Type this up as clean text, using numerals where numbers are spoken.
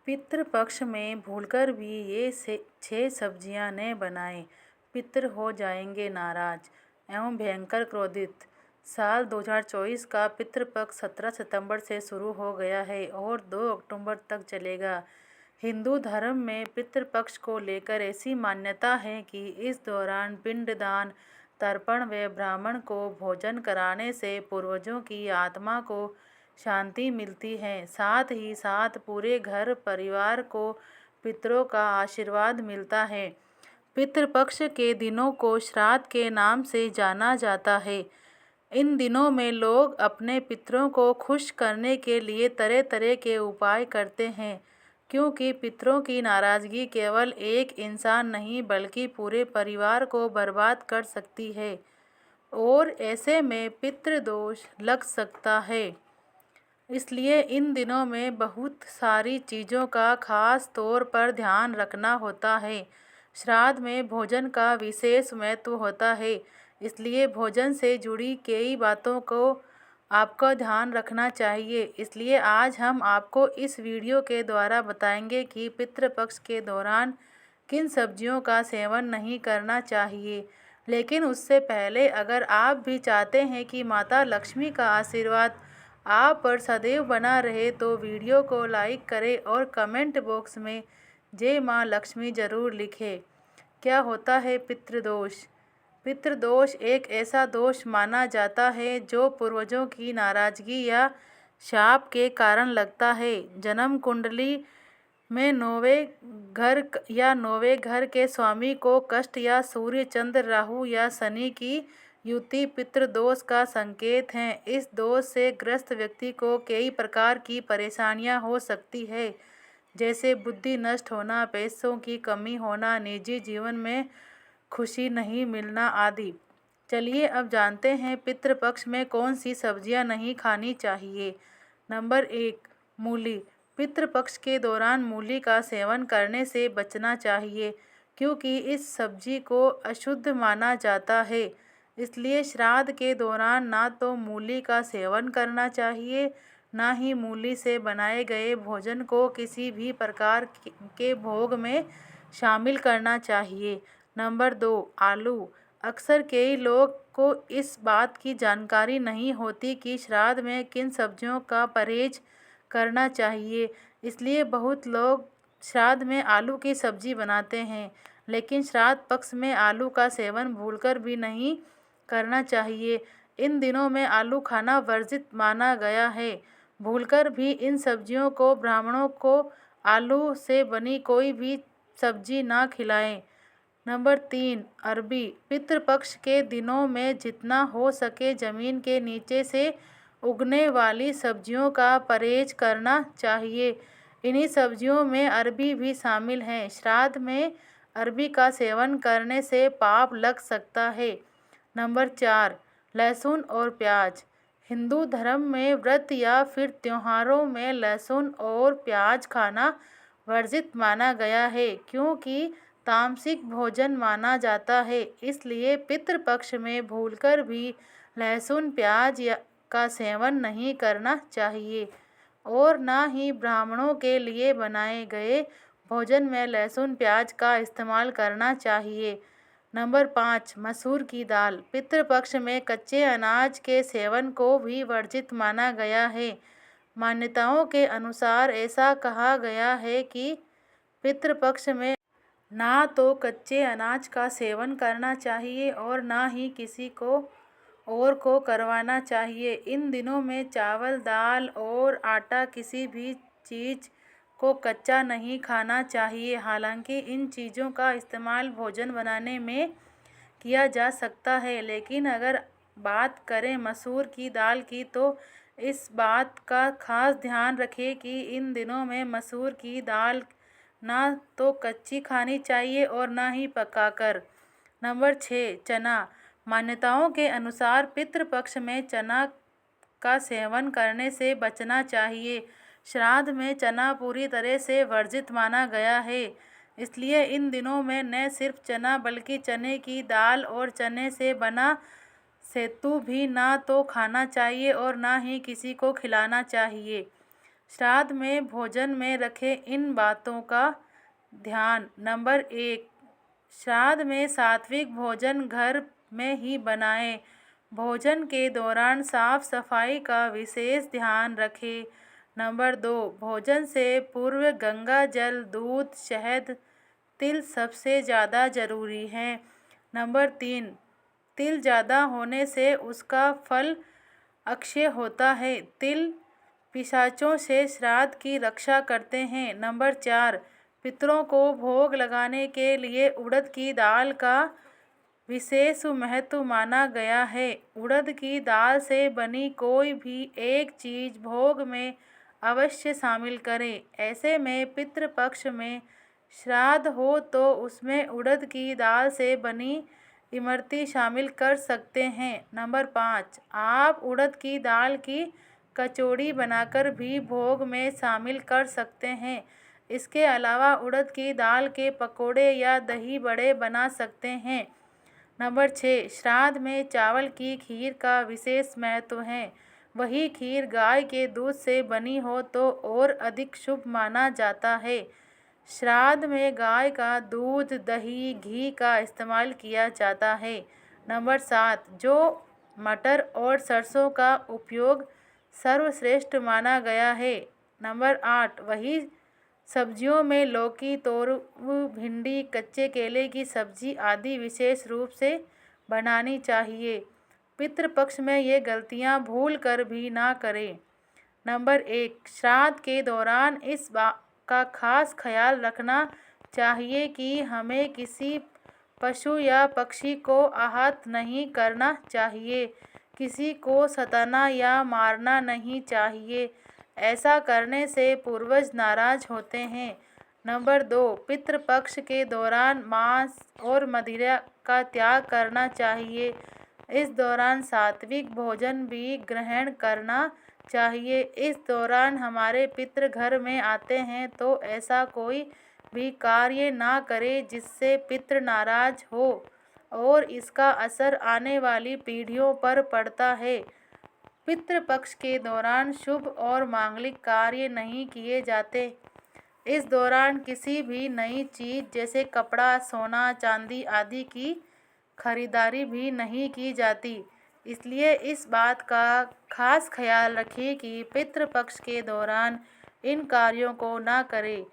पितृपक्ष में भूलकर भी ये 6 सब्जियां न बनाएं, पितृ हो जाएंगे नाराज एवं भयंकर क्रोधित। साल 2024 का पितृपक्ष 17 सितंबर से शुरू हो गया है और 2 अक्टूबर तक चलेगा। हिंदू धर्म में पितृपक्ष को लेकर ऐसी मान्यता है कि इस दौरान पिंडदान, तर्पण व ब्राह्मण को भोजन कराने से पूर्वजों की आत्मा को शांति मिलती है। साथ ही साथ पूरे घर परिवार को पितरों का आशीर्वाद मिलता है। पितृपक्ष के दिनों को श्राद्ध के नाम से जाना जाता है। इन दिनों में लोग अपने पितरों को खुश करने के लिए तरह तरह के उपाय करते हैं, क्योंकि पितरों की नाराजगी केवल एक इंसान नहीं बल्कि पूरे परिवार को बर्बाद कर सकती है और ऐसे में पितृदोष लग सकता है। इसलिए इन दिनों में बहुत सारी चीज़ों का खास तौर पर ध्यान रखना होता है। श्राद्ध में भोजन का विशेष महत्व होता है, इसलिए भोजन से जुड़ी कई बातों को आपको ध्यान रखना चाहिए। इसलिए आज हम आपको इस वीडियो के द्वारा बताएंगे कि पितृपक्ष के दौरान किन सब्जियों का सेवन नहीं करना चाहिए। लेकिन उससे पहले अगर आप भी चाहते हैं कि माता लक्ष्मी का आशीर्वाद आप पर सदैव बना रहे तो वीडियो को लाइक करें और कमेंट बॉक्स में जय माँ लक्ष्मी ज़रूर लिखें। क्या होता है पितृदोष? पितृदोष एक ऐसा दोष माना जाता है जो पूर्वजों की नाराजगी या शाप के कारण लगता है। जन्म कुंडली में 9वें घर के स्वामी को कष्ट या सूर्य चंद्र राहु या शनि की युति पितृदोष का संकेत है। इस दोष से ग्रस्त व्यक्ति को कई प्रकार की परेशानियां हो सकती है, जैसे बुद्धि नष्ट होना, पैसों की कमी होना, निजी जीवन में खुशी नहीं मिलना आदि। चलिए अब जानते हैं पितृपक्ष में कौन सी सब्जियां नहीं खानी चाहिए। नंबर 1, मूली। पितृपक्ष के दौरान मूली का सेवन करने से बचना चाहिए, क्योंकि इस सब्जी को अशुद्ध माना जाता है। इसलिए श्राद्ध के दौरान ना तो मूली का सेवन करना चाहिए, ना ही मूली से बनाए गए भोजन को किसी भी प्रकार के भोग में शामिल करना चाहिए। नंबर 2, आलू। अक्सर कई लोग को इस बात की जानकारी नहीं होती कि श्राद्ध में किन सब्जियों का परहेज करना चाहिए। इसलिए बहुत लोग श्राद्ध में आलू की सब्जी बनाते हैं, लेकिन श्राद्ध पक्ष में आलू का सेवन भूलकर भी नहीं करना चाहिए। इन दिनों में आलू खाना वर्जित माना गया है। भूलकर भी इन सब्जियों को ब्राह्मणों को आलू से बनी कोई भी सब्जी ना खिलाएं। नंबर 3, अरबी। पितृपक्ष के दिनों में जितना हो सके जमीन के नीचे से उगने वाली सब्जियों का परहेज करना चाहिए। इन्हीं सब्जियों में अरबी भी शामिल है। श्राद्ध में अरबी का सेवन करने से पाप लग सकता है। नंबर 4, लहसुन और प्याज। हिंदू धर्म में व्रत या फिर त्योहारों में लहसुन और प्याज खाना वर्जित माना गया है, क्योंकि तामसिक भोजन माना जाता है। इसलिए पितृपक्ष में भूलकर भी लहसुन प्याज का सेवन नहीं करना चाहिए और ना ही ब्राह्मणों के लिए बनाए गए भोजन में लहसुन प्याज का इस्तेमाल करना चाहिए। नंबर 5, मसूर की दाल। पितृपक्ष में कच्चे अनाज के सेवन को भी वर्जित माना गया है। मान्यताओं के अनुसार ऐसा कहा गया है कि पितृपक्ष में ना तो कच्चे अनाज का सेवन करना चाहिए और ना ही किसी को और को करवाना चाहिए। इन दिनों में चावल, दाल और आटा किसी भी चीज़ को कच्चा नहीं खाना चाहिए। हालांकि इन चीज़ों का इस्तेमाल भोजन बनाने में किया जा सकता है, लेकिन अगर बात करें मसूर की दाल की तो इस बात का खास ध्यान रखें कि इन दिनों में मसूर की दाल ना तो कच्ची खानी चाहिए और ना ही पकाकर। नंबर 6, चना। मान्यताओं के अनुसार पितृपक्ष में चना का सेवन करने से बचना चाहिए। श्राद्ध में चना पूरी तरह से वर्जित माना गया है। इसलिए इन दिनों में न सिर्फ चना बल्कि चने की दाल और चने से बना सत्तू भी ना तो खाना चाहिए और ना ही किसी को खिलाना चाहिए। श्राद्ध में भोजन में रखें इन बातों का ध्यान। नंबर 1, श्राद्ध में सात्विक भोजन घर में ही बनाएं। भोजन के दौरान साफ सफाई का विशेष ध्यान रखें। नंबर 2, भोजन से पूर्व गंगा जल, दूध, शहद, तिल सबसे ज़्यादा ज़रूरी है। नंबर 3, तिल ज़्यादा होने से उसका फल अक्षय होता है। तिल पिशाचों से श्राद्ध की रक्षा करते हैं। नंबर 4, पितरों को भोग लगाने के लिए उड़द की दाल का विशेष महत्व माना गया है। उड़द की दाल से बनी कोई भी एक चीज़ भोग में अवश्य शामिल करें। ऐसे में पितृपक्ष में श्राद्ध हो तो उसमें उड़द की दाल से बनी इमरती शामिल कर सकते हैं। नंबर 5, आप उड़द की दाल की कचौड़ी बनाकर भी भोग में शामिल कर सकते हैं। इसके अलावा उड़द की दाल के पकोड़े या दही बड़े बना सकते हैं। नंबर 6, श्राद्ध में चावल की खीर का विशेष महत्व है। वही खीर गाय के दूध से बनी हो तो और अधिक शुभ माना जाता है। श्राद्ध में गाय का दूध, दही, घी का इस्तेमाल किया जाता है। नंबर 7, जो मटर और सरसों का उपयोग सर्वश्रेष्ठ माना गया है। नंबर 8, वही सब्जियों में लौकी, तोरई, भिंडी, कच्चे केले की सब्जी आदि विशेष रूप से बनानी चाहिए। पितृपक्ष में ये गलतियां भूल कर भी ना करें। नंबर 1, श्राद्ध के दौरान इस बात का खास ख्याल रखना चाहिए कि हमें किसी पशु या पक्षी को आहत नहीं करना चाहिए। किसी को सताना या मारना नहीं चाहिए। ऐसा करने से पूर्वज नाराज होते हैं। नंबर 2, पितृपक्ष के दौरान मांस और मदिरा का त्याग करना चाहिए। इस दौरान सात्विक भोजन भी ग्रहण करना चाहिए। इस दौरान हमारे पितृ घर में आते हैं तो ऐसा कोई भी कार्य ना करें जिससे पितृ नाराज हो और इसका असर आने वाली पीढ़ियों पर पड़ता है। पितृपक्ष के दौरान शुभ और मांगलिक कार्य नहीं किए जाते। इस दौरान किसी भी नई चीज़ जैसे कपड़ा, सोना, चांदी आदि की खरीदारी भी नहीं की जाती। इसलिए इस बात का खास ख्याल रखें कि पितृपक्ष के दौरान इन कार्यों को ना करें।